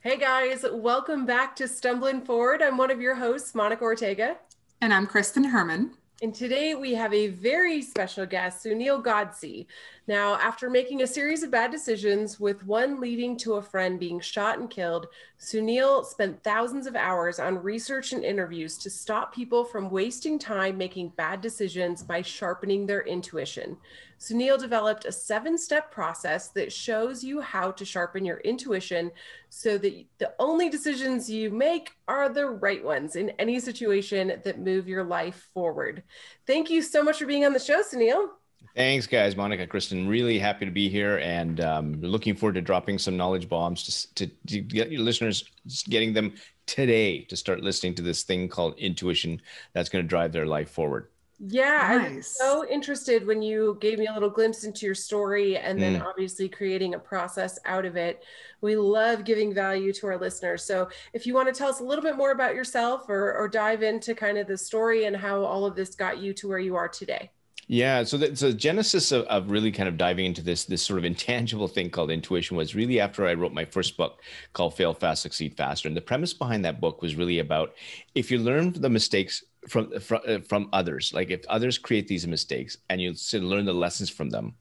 Hey guys, welcome back to Stumblin Forward. I'm one of your hosts, Monica Ortega. And I'm Kristen Herman. And today we have a very special guest, Sunil Godse. Now, after making a series of bad decisions, with one leading to a friend being shot and killed, Sunil spent thousands of hours on research and interviews to stop people from wasting time making bad decisions by sharpening their intuition. Sunil developed a 7-step process that shows you how to sharpen your intuition so that the only decisions you make are the right ones in any situation that move your life forward. Thank you so much for being on the show, Sunil. Thanks, guys. Monica, Kristen, really happy to be here and looking forward to dropping some knowledge bombs to get your listeners, getting them today to start listening to this thing called intuition that's going to drive their life forward. Yeah, Nice. I was so interested when you gave me a little glimpse into your story and then obviously creating a process out of it. We love giving value to our listeners. So if you want to tell us a little bit more about yourself or dive into kind of the story and how all of this got you to where you are today. Yeah, so the genesis of really kind of diving into this sort of intangible thing called intuition was really after I wrote my first book called Fail Fast, Succeed Faster. And the premise behind that book was really about if you learn the mistakes from others, like if others create these mistakes and you learn the lessons from them,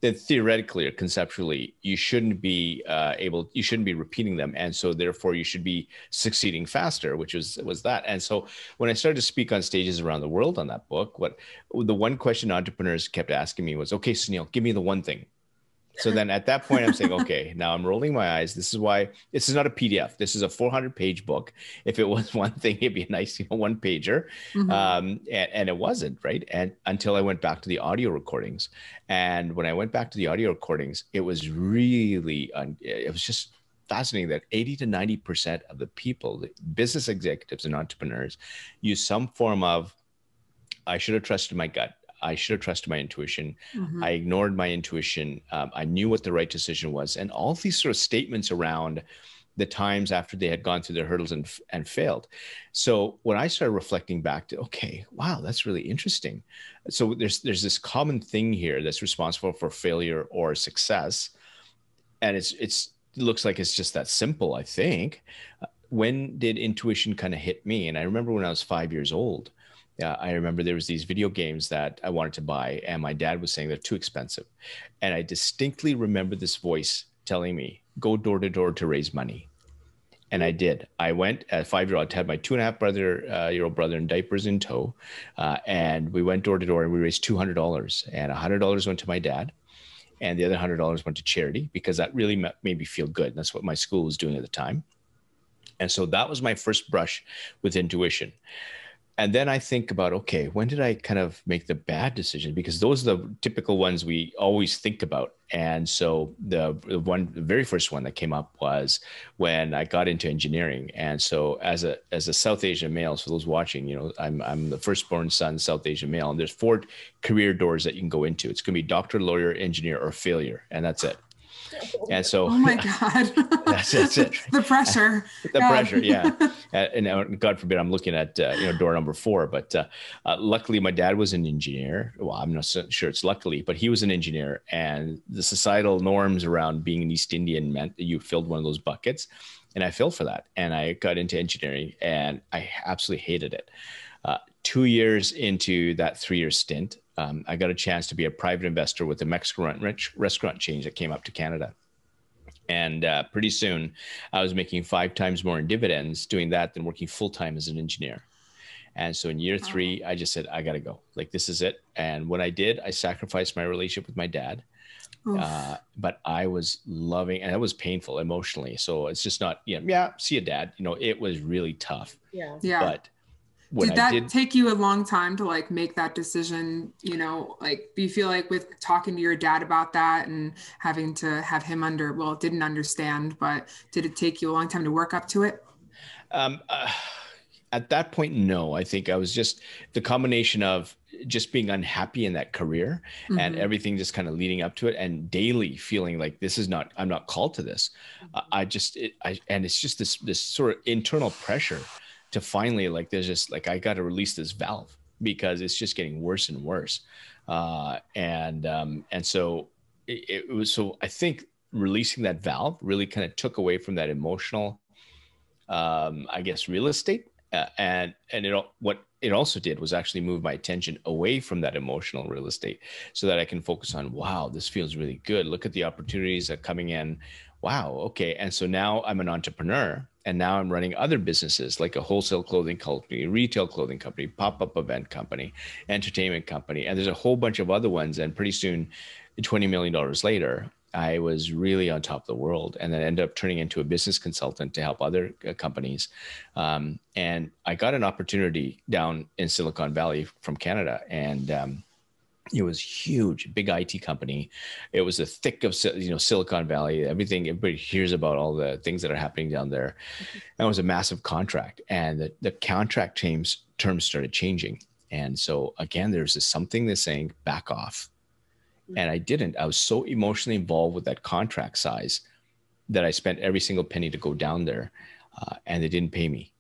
then theoretically or conceptually, you shouldn't be repeating them. And so therefore you should be succeeding faster, which was that. And so when I started to speak on stages around the world on that book, the one question entrepreneurs kept asking me was, okay, Sunil, give me the one thing. So then at that point, I'm saying, okay, now I'm rolling my eyes. This is why this is not a PDF. This is a 400-page book. If it was one thing, it'd be a nice, one pager. And it wasn't, right? And until I went back to the audio recordings. And when I went back to the audio recordings, it was really, it was just fascinating that 80 to 90% of the people, the business executives and entrepreneurs, use some form of, I should have trusted my gut. I should have trusted my intuition. I ignored my intuition. I knew what the right decision was. And all these sort of statements around the times after they had gone through their hurdles and failed. So when I started reflecting back to, okay, wow, that's really interesting. So there's this common thing here that's responsible for failure or success. And it looks like it's just that simple, I think. When did intuition kind of hit me? And I remember when I was 5 years old, I remember there was these video games that I wanted to buy and my dad was saying they're too expensive. And I distinctly remember this voice telling me, go door to door to raise money. And I did. I went at 5-year-old, had my 2.5-year-old brother in diapers in tow. And we went door to door and we raised $200 and $100 went to my dad. And the other $100 went to charity because that really made me feel good. And that's what my school was doing at the time. And so that was my first brush with intuition. And then I think about, okay, when did I kind of make the bad decision? Because those are the typical ones we always think about. And so the very first one that came up was when I got into engineering. And so as a South Asian male, so those watching, I'm the firstborn son, South Asian male, and there's 4 career doors that you can go into. It's going to be doctor, lawyer, engineer, or failure. And that's it. And so, oh my God, that's it. The pressure, pressure. Yeah. And God forbid I'm looking at, door number 4, but luckily my dad was an engineer. Well, I'm not so sure it's luckily, but he was an engineer and the societal norms around being an East Indian meant that you filled one of those buckets. And I fell for that. And I got into engineering and I absolutely hated it. 2 years into that 3-year stint, I got a chance to be a private investor with a Mexican restaurant chain that came up to Canada. And pretty soon I was making 5 times more in dividends doing that than working full-time as an engineer. And so in year 3, I just said, I got to go. Like, this is it. And when I did, I sacrificed my relationship with my dad. But I was loving, and it was painful emotionally. So it's just not, see you, Dad. It was really tough. Yeah. But did that take you a long time to like make that decision? Like, do you feel like with talking to your dad about that and having to have him didn't understand, but did it take you a long time to work up to it? At that point, no. I think I was just the combination of just being unhappy in that career and everything just kind of leading up to it and daily feeling like I'm not called to this. And it's just this sort of internal pressure to finally, like, there's just like, I got to release this valve because it's just getting worse and worse. And so it was, so I think releasing that valve really kind of took away from that emotional I guess, real estate. And what it also did was actually move my attention away from that emotional real estate so that I can focus on, wow, this feels really good. Look at the opportunities that are coming in. Wow. Okay. And so now I'm an entrepreneur, and now I'm running other businesses like a wholesale clothing company, retail clothing company, pop-up event company, entertainment company. And there's a whole bunch of other ones. And pretty soon, $20 million later, I was really on top of the world, and then ended up turning into a business consultant to help other companies. And I got an opportunity down in Silicon Valley from Canada, and it was huge, big IT company. It was the thick of, Silicon Valley, everything. Everybody hears about all the things that are happening down there. And it was a massive contract, and the contract terms started changing. And so again, there's this something that's saying back off. And I didn't. I was so emotionally involved with that contract size that I spent every single penny to go down there, and they didn't pay me.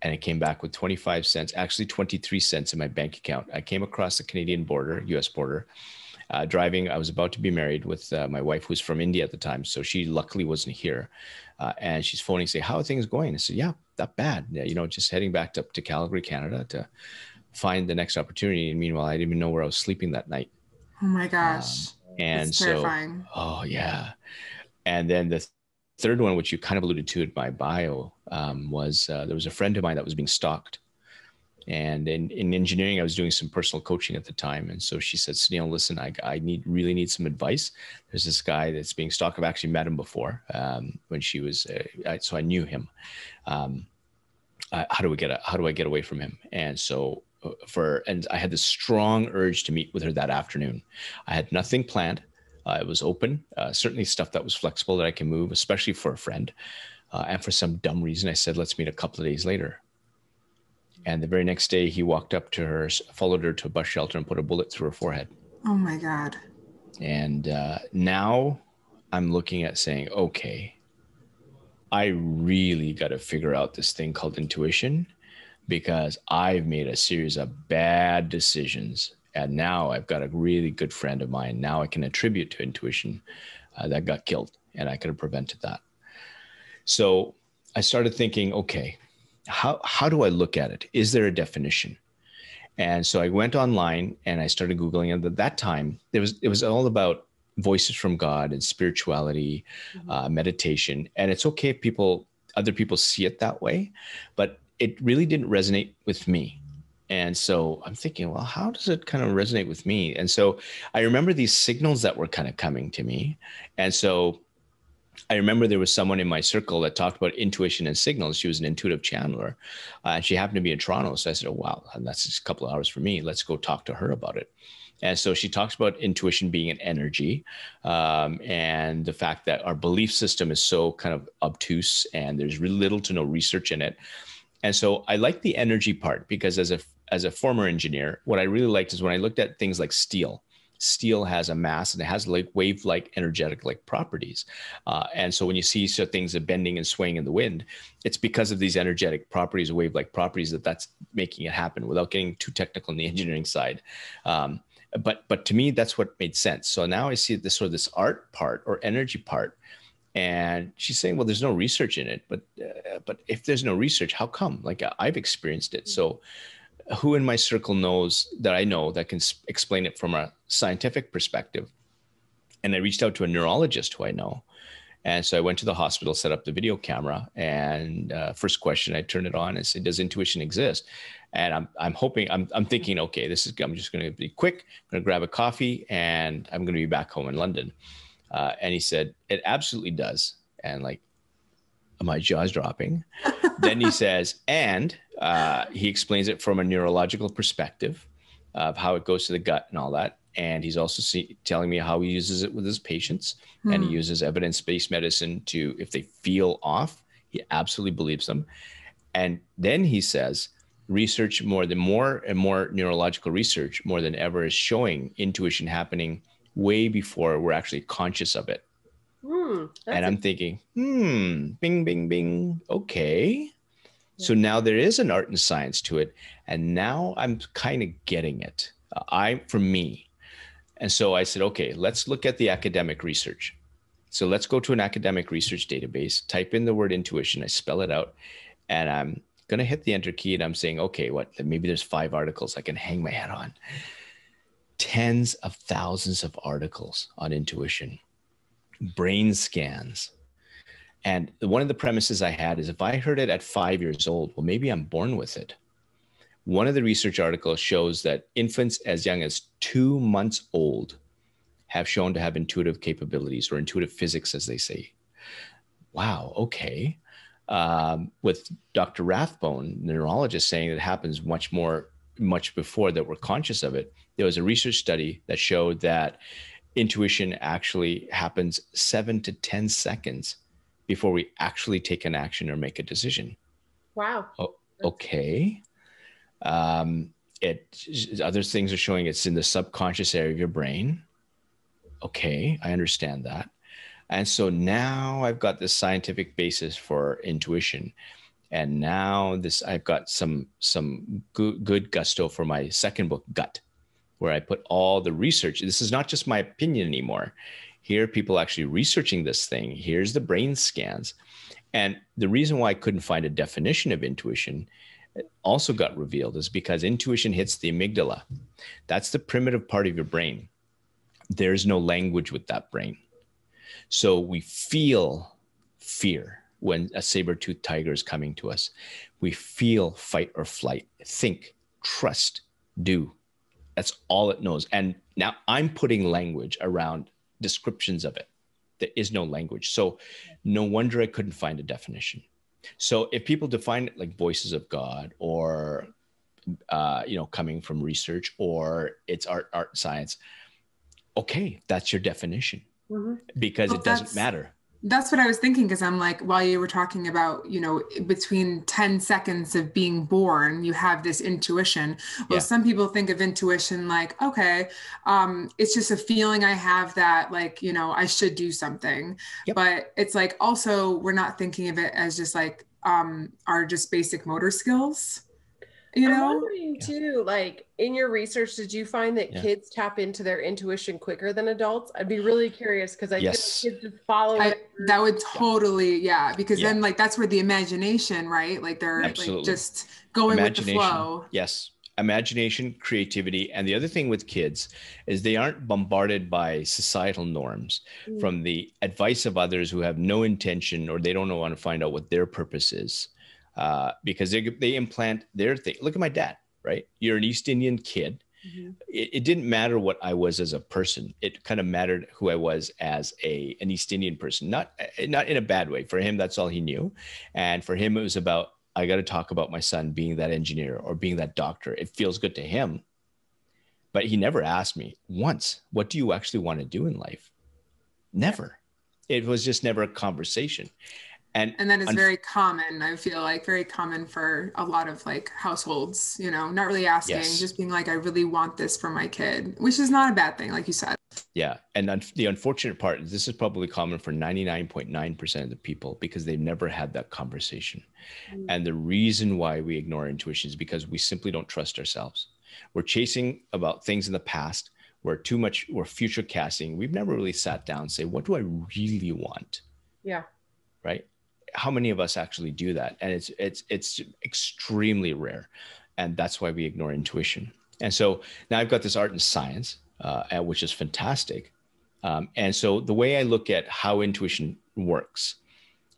And it came back with 25 cents, actually 23 cents in my bank account. I came across the Canadian border, US border, driving. I was about to be married with my wife, who's from India at the time. So she luckily wasn't here. And she's phoning, saying, how are things going? I said, yeah, not bad. Yeah, just heading back up to Calgary, Canada to find the next opportunity. And meanwhile, I didn't even know where I was sleeping that night. Oh my gosh. And that's so, terrifying. Oh yeah. And then the third one, which you kind of alluded to in my bio, was there was a friend of mine that was being stalked. And in engineering, I was doing some personal coaching at the time. And so she said, Sunil, listen, I really need some advice. There's this guy that's being stalked. I've actually met him before when she was, so I knew him. How do I get away from him? And so and I had this strong urge to meet with her that afternoon. I had nothing planned. It was open, certainly stuff that was flexible that I can move, especially for a friend. And for some dumb reason, I said, let's meet a couple of days later. And the very next day, he walked up to her, followed her to a bus shelter, and put a bullet through her forehead. Oh my God. And now I'm looking at saying, okay, I really got to figure out this thing called intuition, because I've made a series of bad decisions. And now I've got a really good friend of mine. Now I can attribute to intuition that got killed, and I could have prevented that. So I started thinking, okay, how do I look at it? Is there a definition? And so I went online and I started Googling. And at that time, it was all about voices from God and spirituality, meditation. And it's okay if other people see it that way, but it really didn't resonate with me. And so I'm thinking, well, how does it kind of resonate with me? And so I remember these signals that were kind of coming to me. And so I remember there was someone in my circle that talked about intuition and signals. She was an intuitive channeler, and she happened to be in Toronto. So I said, oh, wow, that's just a couple of hours for me. Let's go talk to her about it. And so she talks about intuition being an energy, and the fact that our belief system is so kind of obtuse and there's really little to no research in it. And so I like the energy part, because as a former engineer, what I really liked is when I looked at things like steel. Steel has a mass and it has like wave-like energetic-like properties. And so when you see things are bending and swaying in the wind, it's because of these energetic properties, wave-like properties, that's making it happen, without getting too technical on the engineering side. But to me, that's what made sense. So now I see this sort of this art part or energy part. And she's saying, well, there's no research in it, but if there's no research, how come? Like, I've experienced it. So who in my circle knows that I know that can explain it from a scientific perspective? And I reached out to a neurologist who I know. And so I went to the hospital, set up the video camera, and first question, I turned it on and said, does intuition exist? And I'm thinking, okay, I'm just going to be quick. I'm going to grab a coffee and I'm going to be back home in London. And he said, it absolutely does. And like, my jaw's dropping. Then he says, and he explains it from a neurological perspective of how it goes to the gut and all that. And he's also telling me how he uses it with his patients. And he uses evidence-based medicine to, if they feel off, he absolutely believes them. And then he says, more and more neurological research more than ever is showing intuition happening way before we're actually conscious of it. And I'm thinking, bing, bing, bing. Okay. So now there is an art and science to it. And now I'm kind of getting it. For me. And so I said, okay, let's look at the academic research. So let's go to an academic research database, type in the word intuition, I spell it out, and I'm going to hit the enter key, and I'm saying, okay, maybe there's 5 articles I can hang my hat on. Tens of thousands of articles on intuition, brain scans. And one of the premises I had is if I heard it at 5 years old, well, maybe I'm born with it. One of the research articles shows that infants as young as 2 months old have shown to have intuitive capabilities, or intuitive physics, as they say. Wow, okay. With Dr. Rathbone, the neurologist, saying that it happens much before that we're conscious of it. There was a research study that showed that intuition actually happens 7 to 10 seconds before we actually take an action or make a decision. Wow. Oh, okay. Other things are showing it's in the subconscious area of your brain. Okay, I understand that. And so now I've got this scientific basis for intuition. And now I've got some good gusto for my second book, Gut, where I put all the research. This is not just my opinion anymore. Here are people actually researching this thing. Here's the brain scans. And the reason why I couldn't find a definition of intuition also got revealed is because intuition hits the amygdala. That's the primitive part of your brain. There's no language with that brain. So we feel fear when a saber-toothed tiger is coming to us. We feel fight or flight, think, trust, do. That's all it knows. And now I'm putting language around descriptions of it. There is no language. So no wonder I couldn't find a definition. So if people define it like voices of God, or, coming from research, or it's art, science, okay, that's your definition, because it doesn't matter. That's what I was thinking, because I'm like, while you were talking about, between 10 seconds of being born, you have this intuition. Well, some people think of intuition like, okay, it's just a feeling I have that, like, I should do something. Yep. But it's like, also, we're not thinking of it as just like our just basic motor skills. I'm wondering too, like in your research, did you find that kids tap into their intuition quicker than adults? I'd be really curious, because I feel like kids just follow it. That would totally, because then like that's where the imagination, right? Like they're like just going with the flow. Yes. Imagination, creativity. And the other thing with kids is they aren't bombarded by societal norms from the advice of others who have no intention, or they don't want to find out what their purpose is. Because they implant their thing. Look at my dad, right? You're an East Indian kid. It didn't matter what I was as a person. It kind of mattered who I was as an East Indian person, not in a bad way. For him, that's all he knew. And for him, it was about, I got to talk about my son being that engineer or being that doctor. It feels good to him. But he never asked me once, what do you actually want to do in life? Never. It was just never a conversation. And that is very common. I feel like very common for a lot of like households, not really asking, just being like, I really want this for my kid, which is not a bad thing, like you said. Yeah. And the unfortunate part is this is probably common for 99.9% of the people, because they've never had that conversation. And the reason why we ignore intuition is because we simply don't trust ourselves. We're chasing about things in the past. We're future casting. We've never really sat down and say, what do I really want? Yeah. Right. How many of us actually do that? And it's extremely rare. And that's why we ignore intuition. And so now I've got this art and science, which is fantastic. And so the way I look at how intuition works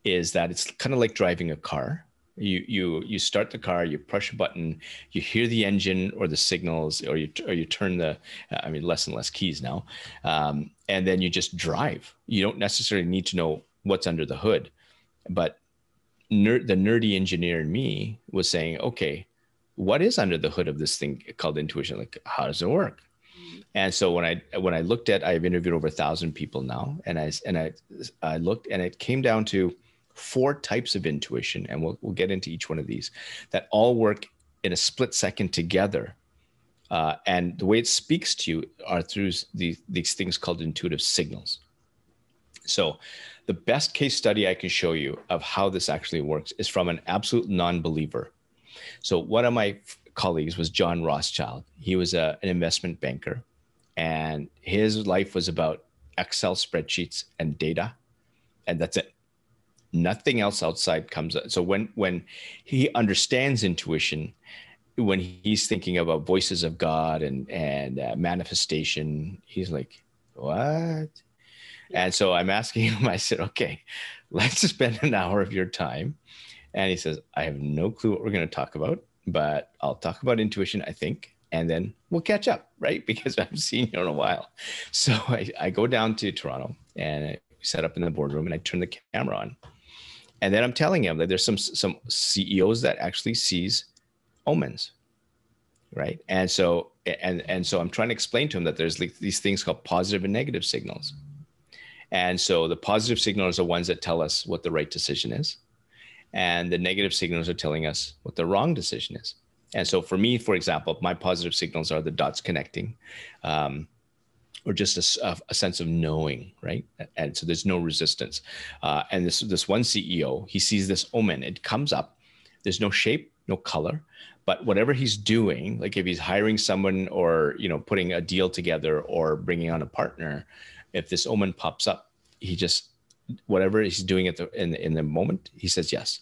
is that it's kind of like driving a car. You start the car, you push a button, you hear the engine or the signals, or you turn less and less keys now. And then you just drive. You don't necessarily need to know what's under the hood. But the nerdy engineer in me was saying, okay, what is under the hood of this thing called intuition? Like, how does it work? And so when I looked at, I've interviewed over 1,000 people now, and I looked, and it came down to 4 types of intuition, and we'll get into each one of these, that all work in a split second together. And the way it speaks to you are through these things called intuitive signals. So the best case study I can show you of how this actually works is from an absolute non-believer. So one of my colleagues was John Rothschild. He was an investment banker, and his life was about Excel spreadsheets and data And that's it. Nothing else outside comes up. So when he understands intuition, when he's thinking about voices of God and manifestation, he's like, what? And so I'm asking him, I said, okay, let's spend an hour of your time. And he says, I have no clue what we're going to talk about, but I'll talk about intuition, I think, and then we'll catch up, right? Because I haven't seen you in a while. So I go down to Toronto and I set up in the boardroom and I turn the camera on. And then I'm telling him that there's some CEOs that actually sees omens, right? And so I'm trying to explain to him that there's like these things called positive and negative signals. And so the positive signals are ones that tell us what the right decision is. And the negative signals are telling us what the wrong decision is. And so for me, for example, my positive signals are the dots connecting, or just a sense of knowing, right? And so there's no resistance. And this one CEO, he sees this omen. It comes up. There's no shape, no color. But whatever he's doing, like if he's hiring someone or, you know, putting a deal together or bringing on a partner, if this omen pops up, he just, whatever he's doing in the moment, he says yes.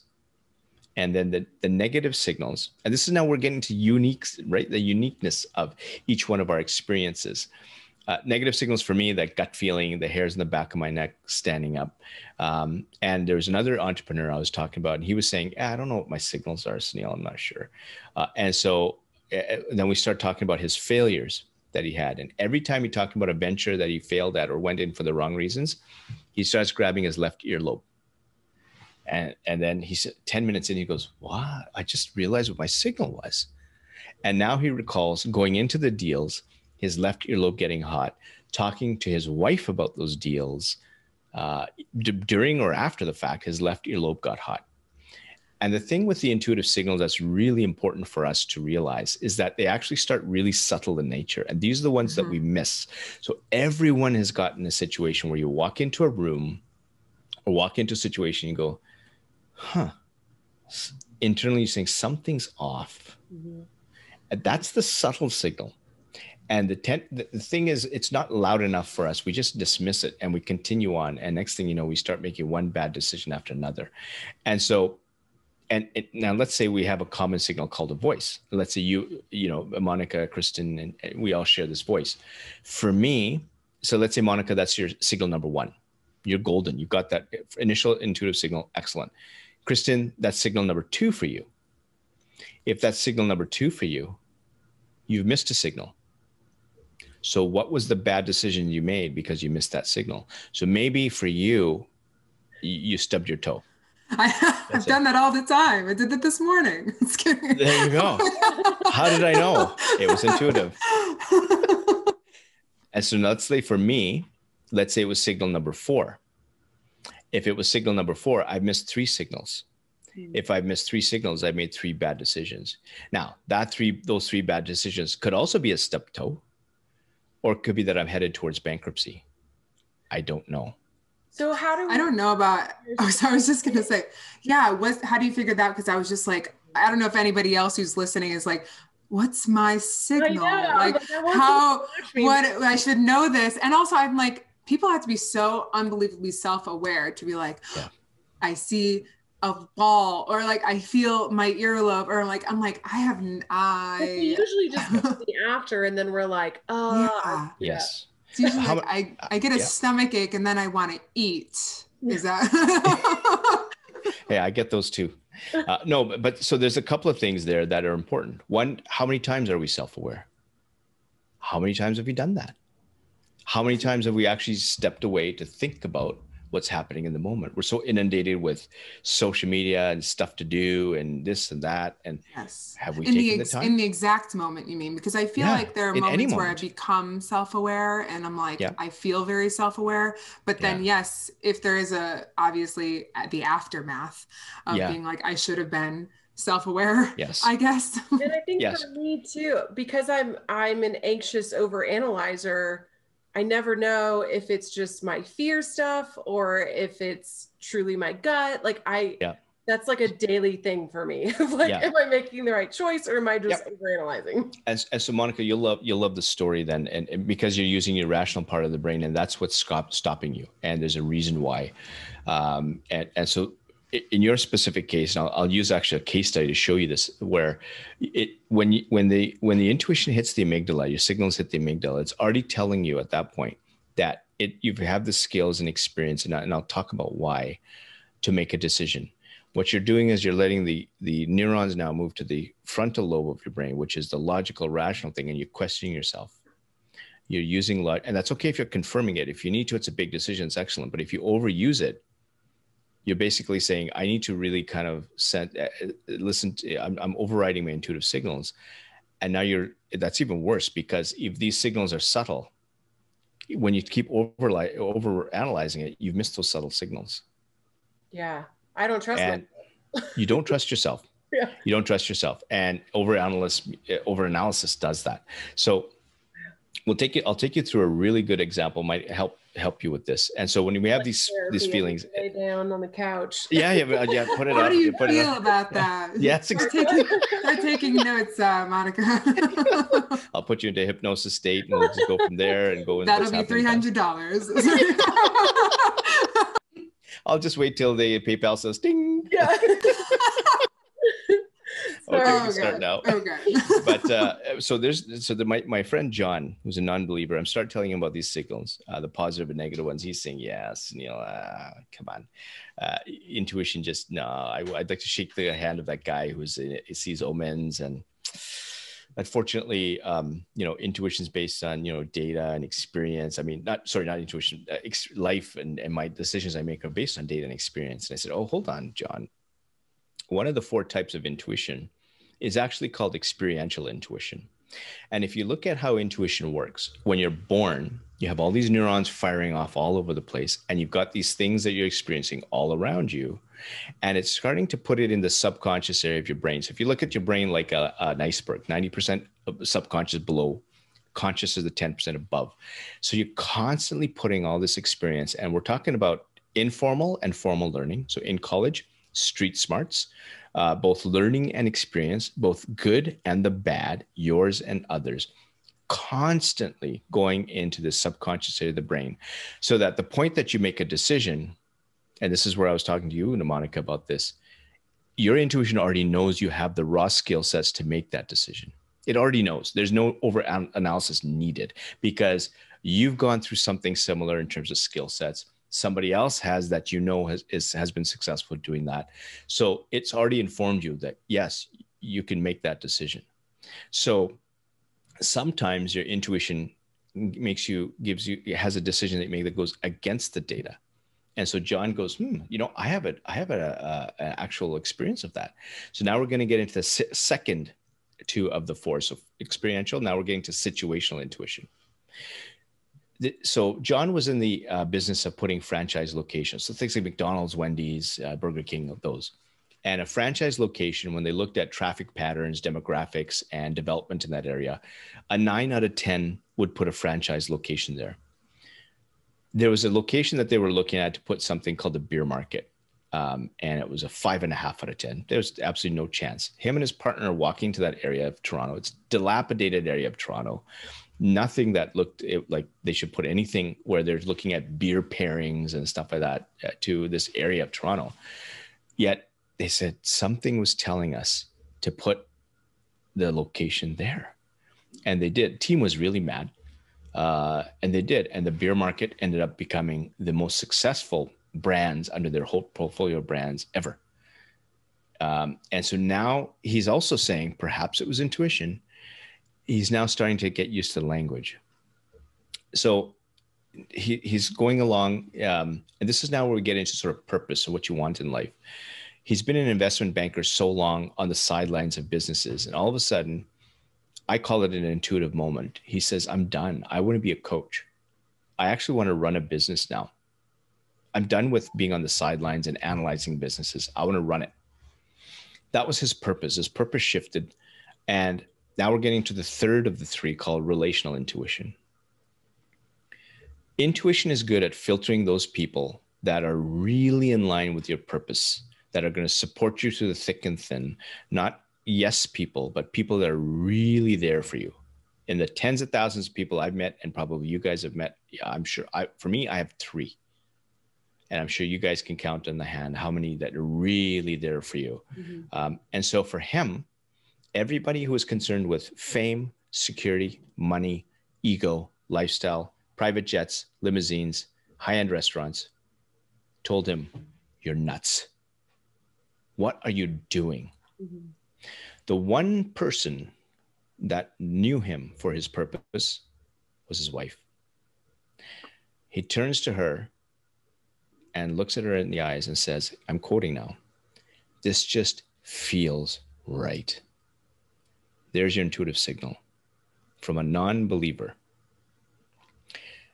And then the negative signals, and this is now we're getting to unique, right? The uniqueness of each one of our experiences. Negative signals for me, that gut feeling, the hairs in the back of my neck standing up. And there was another entrepreneur I was talking about, and he was saying, I don't know what my signals are, Sunil, I'm not sure. And so then we start talking about his failures that he had. And every time he talked about a venture that he failed at or went in for the wrong reasons, he starts grabbing his left earlobe. And then he said, 10 minutes in, he goes, what? I just realized what my signal was. And now he recalls going into the deals, his left earlobe getting hot, talking to his wife about those deals. During or after the fact, his left earlobe got hot. And the thing with the intuitive signals that's really important for us to realize is that they actually start really subtle in nature. And these are the ones that we miss. So everyone has gotten a situation where you walk into a room or walk into a situation and you go, internally you're saying something's off. And that's the subtle signal. And the thing is, it's not loud enough for us. We just dismiss it and we continue on. And next thing you know, we start making one bad decision after another. And so, now let's say we have a common signal called a voice. Let's say you know, Monica, Kristen, and we all share this voice. For me, so let's say, Monica, that's your signal number one. You're golden. You got that initial intuitive signal. Excellent. Kristen, that's signal number two for you. If that's signal number two for you, you've missed a signal. So what was the bad decision you made because you missed that signal? So maybe for you, you stubbed your toe. I've done that all the time. I did it this morning. There you go. How did I know? It was intuitive. And so let's say for me, let's say it was signal number 4. If it was signal number 4, I've missed 3 signals. If I've missed 3 signals, I've made 3 bad decisions. Now, those 3 bad decisions could also be a stubbed toe, or it could be that I'm headed towards bankruptcy. I don't know. So how do we... I don't know about, so I was just going to say, yeah, how do you figure that? Because I was just like, I don't know if anybody else who's listening is like, what's my signal? Like I should know this. And also I'm like, people have to be so unbelievably self-aware to be like, I see a ball, or like, I feel my earlobe, or like, I'm like, we usually just go to the after and then we're like, yes. It's usually like I get a stomach ache and then I want to eat. Is that? Hey, I get those too. No, but so there's a couple of things there that are important. One, how many times are we self-aware? How many times have we done that? How many times have we actually stepped away to think about what's happening in the moment? We're so inundated with social media and stuff to do and this and that. And have we taken the time? In the exact moment, you mean? Because I feel like there are moments where I become self-aware and I'm like, I feel very self-aware. But then, yes, if there is obviously the aftermath of being like, I should have been self-aware, I guess. And I think for me too, because I'm an anxious overanalyzer, I never know if it's just my fear stuff or if it's truly my gut. Like That's like a daily thing for me. Like, am I making the right choice, or am I just overanalyzing? And so, Monica, you'll love the story then, and because you're using your rational part of the brain, and that's what's stopping you. And there's a reason why. And so, in your specific case, and I'll use actually a case study to show you this, where when the intuition hits the amygdala, your signals hit the amygdala, it's already telling you at that point that you have the skills and experience, and I'll talk about why, to make a decision. What you're doing is you're letting the neurons now move to the frontal lobe of your brain, which is the logical, rational thing, and you're questioning yourself. You're using and that's okay if you're confirming it. If you need to, it's a big decision, it's excellent. But if you overuse it, you're basically saying, I need to really kind of listen to, I'm overriding my intuitive signals. And now that's even worse, because if these signals are subtle, when you keep over analyzing it, you've missed those subtle signals. Yeah. I don't trust myself. You don't trust yourself. Yeah. You don't trust yourself. And over-analysis does that. So I'll take you through a really good example, might help you with this. And so when we have these feelings, lay down on the couch. Yeah, put it up. How do you feel about that? Yes, exactly. Start taking notes, Monica. I'll put you into hypnosis state, and we'll just go from there and go into that'll be $300. I'll just wait till the PayPal says ding. Yeah. Okay, we can start now. Okay. But my friend John, who's a non-believer, I'm starting telling him about these signals, the positive and negative ones. He's saying, yes, come on. Intuition, just no. I'd like to shake the hand of that guy who sees omens. And unfortunately, intuition is based on, data and experience. I mean, not intuition, life and my decisions I make are based on data and experience. And I said, oh, hold on, John. One of the 4 types of intuition is actually called experiential intuition. And if you look at how intuition works, when you're born, you have all these neurons firing off all over the place, and you've got these things that you're experiencing all around you, and it's starting to put it in the subconscious area of your brain. So if you look at your brain like an iceberg, 90% of the subconscious below, conscious is the 10% above. So you're constantly putting all this experience, and we're talking about informal and formal learning. So in college, street smarts, both learning and experience, both good and the bad, yours and others, constantly going into the subconscious area of the brain, so that the point that you make a decision, and this is where I was talking to you and Monica about this, your intuition already knows you have the raw skill sets to make that decision. It already knows. There's no over analysis needed, because you've gone through something similar in terms of skill sets. Somebody else has that, has been successful doing that. So it's already informed you that, yes, you can make that decision. So sometimes your intuition has a decision that you make that goes against the data. And so John goes, I have an actual experience of that. So now we're going to get into the second 2 of the 4. So experiential. Now we're getting to situational intuition. So John was in the business of putting franchise locations. So things like McDonald's, Wendy's, Burger King, of those. And a franchise location, when they looked at traffic patterns, demographics, and development in that area, a 9 out of 10 would put a franchise location there. There was a location that they were looking at to put something called the beer market. And it was a 5.5 out of 10. There's absolutely no chance. Him and his partner are walking to that area of Toronto. It's a dilapidated area of Toronto. Nothing that looked like they should put anything where they're looking at beer pairings and stuff like that to this area of Toronto. Yet they said something was telling us to put the location there. And they did. Team was really mad. And they did. And the beer market ended up becoming the most successful brands under their whole portfolio of brands ever. And so now he's also saying perhaps it was intuition. He's now starting to get used to the language. So he's going along, and this is now where we get into sort of purpose and what you want in life. He's been an investment banker so long on the sidelines of businesses, and all of a sudden, I call it an intuitive moment. He says, I'm done. I want to be a coach. I actually want to run a business now. I'm done with being on the sidelines and analyzing businesses. I want to run it. That was his purpose. His purpose shifted, and now we're getting to the 3rd of the 3 called relational intuition. Intuition is good at filtering those people that are really in line with your purpose, that are going to support you through the thick and thin, not yes people, but people that are really there for you. In the tens of thousands of people I've met, and probably you guys have met, I'm sure for me, I have 3. And I'm sure you guys can count on the hand how many that are really there for you. Mm-hmm. And so for him, everybody who was concerned with fame, security, money, ego, lifestyle, private jets, limousines, high-end restaurants, told him, you're nuts. What are you doing? Mm-hmm. The one person that knew him for his purpose was his wife. He turns to her and looks at her in the eyes and says, I'm quoting now, this just feels right. There's your intuitive signal from a non-believer.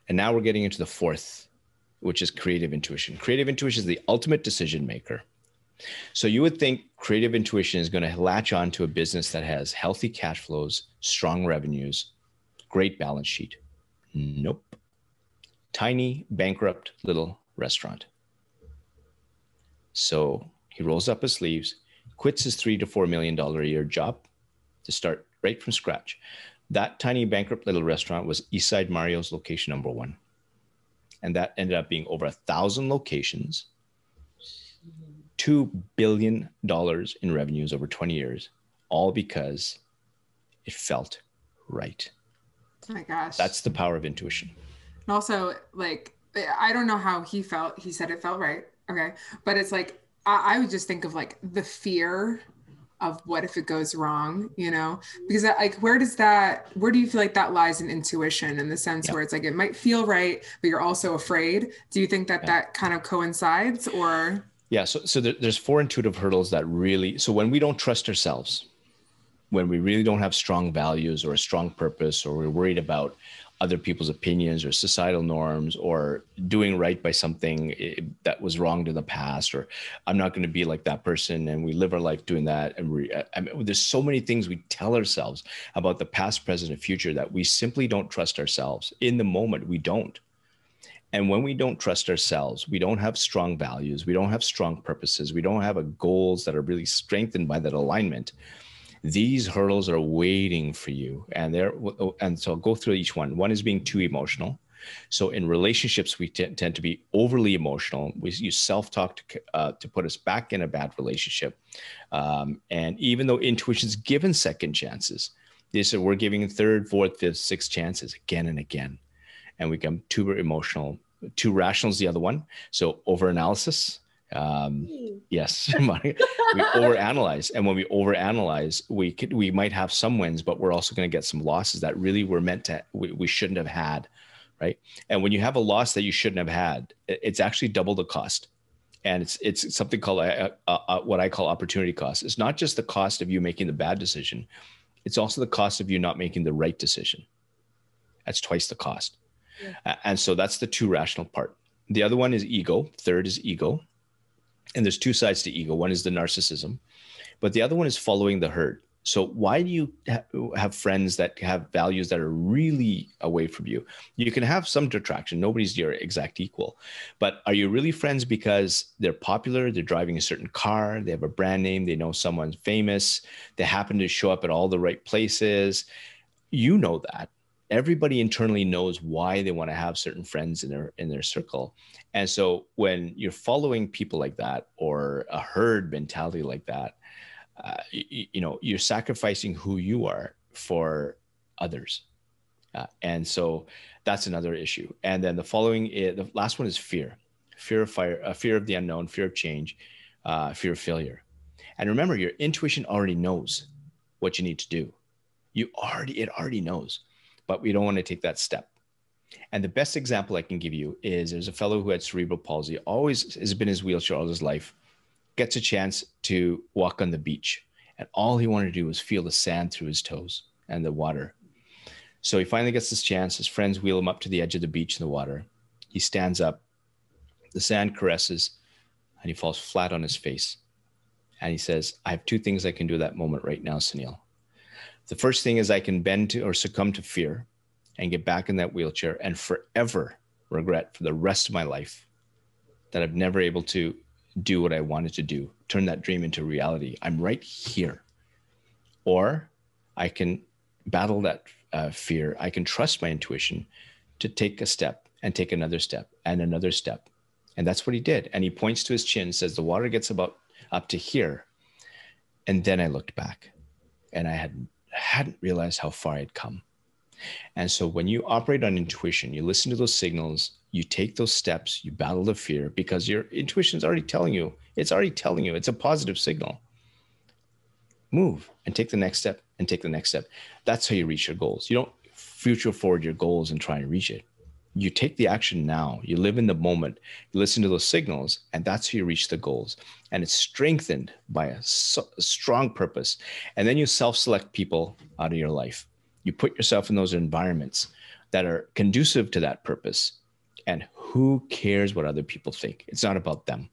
And now we're getting into the 4th, which is creative intuition. Creative intuition is the ultimate decision maker. So you would think creative intuition is going to latch on to a business that has healthy cash flows, strong revenues, great balance sheet. Nope. Tiny, bankrupt little restaurant. So he rolls up his sleeves, quits his $3 to $4 million a year job to start right from scratch. That tiny, bankrupt little restaurant was Eastside Mario's location number 1. And that ended up being over 1,000 locations, $2 billion in revenues over 20 years, all because it felt right. Oh my gosh. That's the power of intuition. And also, like, I don't know how he felt. He said it felt right. Okay. But it's like, I would just think of like the fear of what if it goes wrong, you know, because like, where do you feel like that lies in intuition, in the sense where it's like, it might feel right, but you're also afraid. Do you think that that kind of coincides, or? Yeah. So there's 4 intuitive hurdles that really, so when we don't trust ourselves, when we really don't have strong values or a strong purpose, or we're worried about other people's opinions or societal norms, or doing right by something that was wrong to the past, or I'm not going to be like that person, and we live our life doing that. And there's so many things we tell ourselves about the past, present, and future that we simply don't trust ourselves. In the moment, we don't. And when we don't trust ourselves, we don't have strong values, we don't have strong purposes, we don't have goals that are really strengthened by that alignment. These hurdles are waiting for you. And so I'll go through each one. One is being too emotional. So in relationships, we tend to be overly emotional. We use self-talk to put us back in a bad relationship. And even though intuition's given second chances, they said we're giving 3rd, 4th, 5th, 6th chances again and again. And we become too emotional. Too rational is the other one. So overanalysis. Yes, we overanalyze. And when we overanalyze, we might have some wins, but we're also going to get some losses that really were meant to, we shouldn't have had, right? And when you have a loss that you shouldn't have had, it's actually double the cost. And it's something called what I call opportunity cost. It's not just the cost of you making the bad decision. It's also the cost of you not making the right decision. That's twice the cost. Yeah. And so that's the too rational part. The other one is ego. 3rd is ego. And there's 2 sides to ego. One is the narcissism, but the other one is following the herd. So why do you have friends that have values that are really away from you? You can have some detraction. Nobody's your exact equal, but are you really friends because they're popular? They're driving a certain car. They have a brand name. They know someone famous. They happen to show up at all the right places. You know that. Everybody internally knows why they want to have certain friends in their circle. And so when you're following people like that, or a herd mentality like that, you're sacrificing who you are for others. And so that's another issue. And then the last one is fear of fire, fear of the unknown, fear of change, fear of failure. And remember, your intuition already knows what you need to do. It already knows. But we don't want to take that step. And the best example I can give you is there's a fellow who had cerebral palsy, always has been in his wheelchair all his life, gets a chance to walk on the beach. And all he wanted to do was feel the sand through his toes and the water. So he finally gets this chance. His friends wheel him up to the edge of the beach in the water. He stands up, the sand caresses, and he falls flat on his face. And he says, I have 2 things I can do at that moment right now, Sunil. The first thing is I can bend to or succumb to fear and get back in that wheelchair and forever regret for the rest of my life that I've never able to do what I wanted to do, turn that dream into reality. I'm right here. Or I can battle that fear. I can trust my intuition to take a step and take another step and another step. And that's what he did. And he points to his chin, says the water gets about up to here. And then I looked back and I hadn't realized how far I'd come. And so when you operate on intuition, you listen to those signals, you take those steps, you battle the fear because your intuition is already telling you, it's a positive signal. Move and take the next step and take the next step. That's how you reach your goals. You don't future forward your goals and try and reach it. You take the action now. You live in the moment. You listen to those signals, and that's how you reach the goals. And it's strengthened by a strong purpose. And then you self-select people out of your life. You put yourself in those environments that are conducive to that purpose. And who cares what other people think? It's not about them.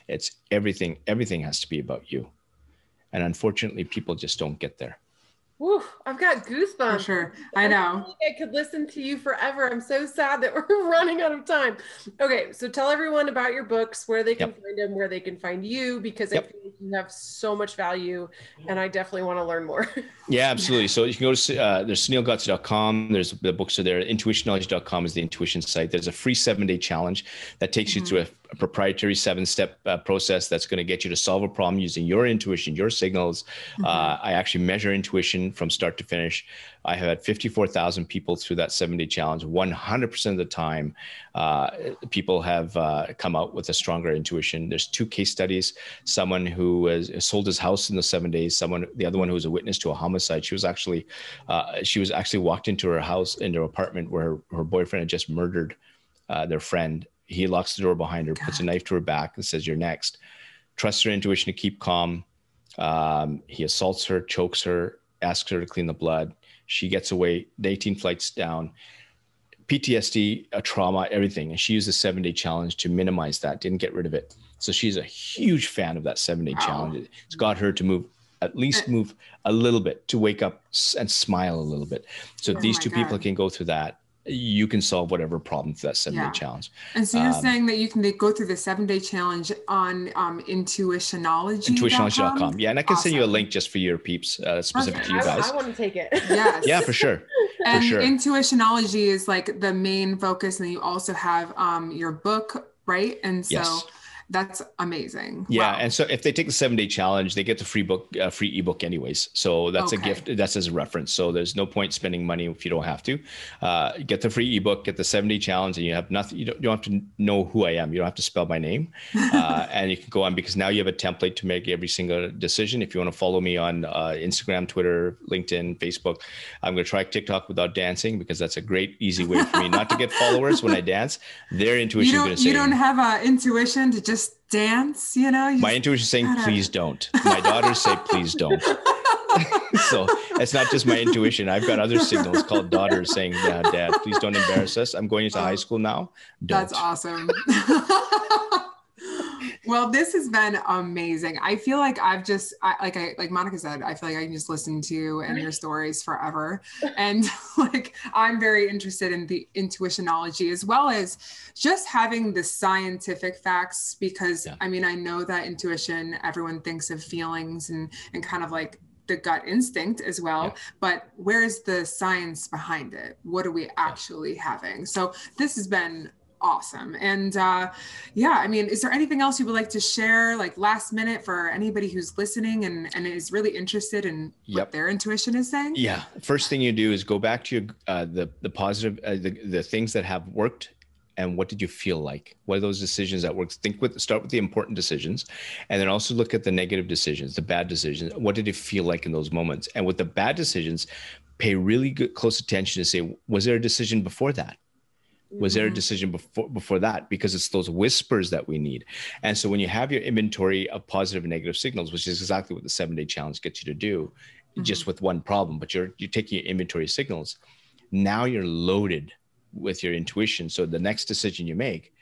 It's everything. Everything has to be about you. And unfortunately, people just don't get there. Woo, I've got goosebumps. For sure. I know. I could listen to you forever. I'm so sad that we're running out of time. Okay, so tell everyone about your books, where they can find them, where they can find you, because I feel like you have so much value, and I definitely want to learn more. Yeah, absolutely. So you can go to there's sunilgodse.com. There's the books are there. Intuitionknowledge.com is the intuition site. There's a free 7-day challenge that takes you through a proprietary 7-step process that's going to get you to solve a problem using your intuition, your signals. I actually measure intuition from start to finish. I have had 54,000 people through that 7-day challenge. 100% of the time, people have come out with a stronger intuition. There's 2 case studies. Someone who has sold his house in the 7 days. The other one who was a witness to a homicide. She was actually walked into her house, into her apartment where her boyfriend had just murdered their friend. He locks the door behind her, puts a knife to her back and says, "You're next." Trusts her intuition to keep calm. He assaults her, chokes her, asks her to clean the blood. She gets away, the 18 flights down, PTSD, a trauma, everything. And she used the 7-day challenge to minimize that, didn't get rid of it. So she's a huge fan of that 7-day challenge. It's got her to move a little bit, to wake up and smile a little bit. So if these 2 people can go through that, you can solve whatever problem for that 7-day challenge. And so you're saying that you can go through the 7-day challenge on Intuitionology.com? Intuitionology.com. Yeah. And I can send you a link just for your peeps, specific to you guys. I want to take it. Yes. Yeah, for sure. And Intuitionology is like the main focus. And you also have your book, right? And so that's amazing. Yeah. Wow. And so if they take the 7-day challenge, they get the free ebook anyways. So that's a gift. That's as a reference. So there's no point spending money if you don't have to. Get the free ebook, get the 7-day challenge, and you have nothing. You don't have to know who I am. You don't have to spell my name. And you can go on, because now you have a template to make every single decision. If you want to follow me on Instagram, Twitter, LinkedIn, Facebook, I'm going to try TikTok without dancing, because that's a great, easy way for me not to get followers when I dance. Their intuition is going to say, you don't have an intuition to just dance, my intuition is saying, please don't. My daughters say, please don't. So it's not just my intuition. I've got other signals called daughters saying, yeah, Dad, please don't embarrass us. I'm going into high school now. Don't. That's awesome. Well, this has been amazing. I feel like like Monica said, I feel like I can just listen to you and your stories forever. And I'm very interested in the intuitionology, as well as just having the scientific facts, because I know that intuition, everyone thinks of feelings and kind of like the gut instinct as well, but where's the science behind it? What are we actually having? So this has been awesome. And is there anything else you would like to share, like last minute, for anybody who's listening and is really interested in what their intuition is saying? Yeah. First thing you do is go back to your, the positive, the things that have worked. And what did you feel like? What are those decisions that work? Start with the important decisions, and then also look at the negative decisions, the bad decisions. What did it feel like in those moments? And with the bad decisions, pay really close attention to say, was there a decision before that? Was there a decision before that? Because it's those whispers that we need. And so when you have your inventory of positive and negative signals, which is exactly what the 7-day challenge gets you to do, just with one problem, but you're taking your inventory of signals. Now you're loaded with your intuition. So the next decision you make,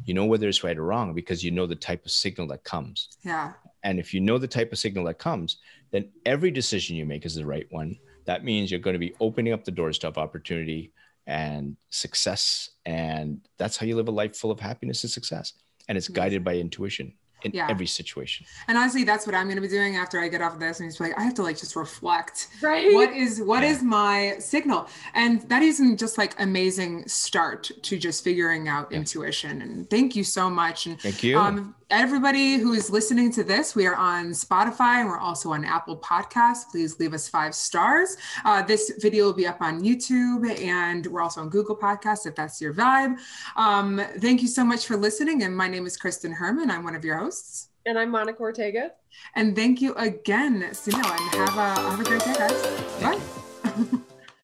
you know whether it's right or wrong, because you know the type of signal that comes. Yeah. And if you know the type of signal that comes, then every decision you make is the right one. That means you're going to be opening up the doors to opportunity and success. And that's how you live a life full of happiness and success. And it's guided by intuition. in every situation. And honestly, that's what I'm going to be doing after I get off of this. And just like, I have to like just reflect. Right. What is my signal? And that isn't just like amazing start to just figuring out intuition. And thank you so much. And thank you. Everybody who is listening to this, we are on Spotify and we're also on Apple Podcasts. Please leave us 5 stars. This video will be up on YouTube and we're also on Google Podcasts if that's your vibe. Thank you so much for listening. And my name is Kristen Herman. I'm one of your hosts. And I'm Monica Ortega. And thank you again, Sunil, and have a great day, guys. Bye.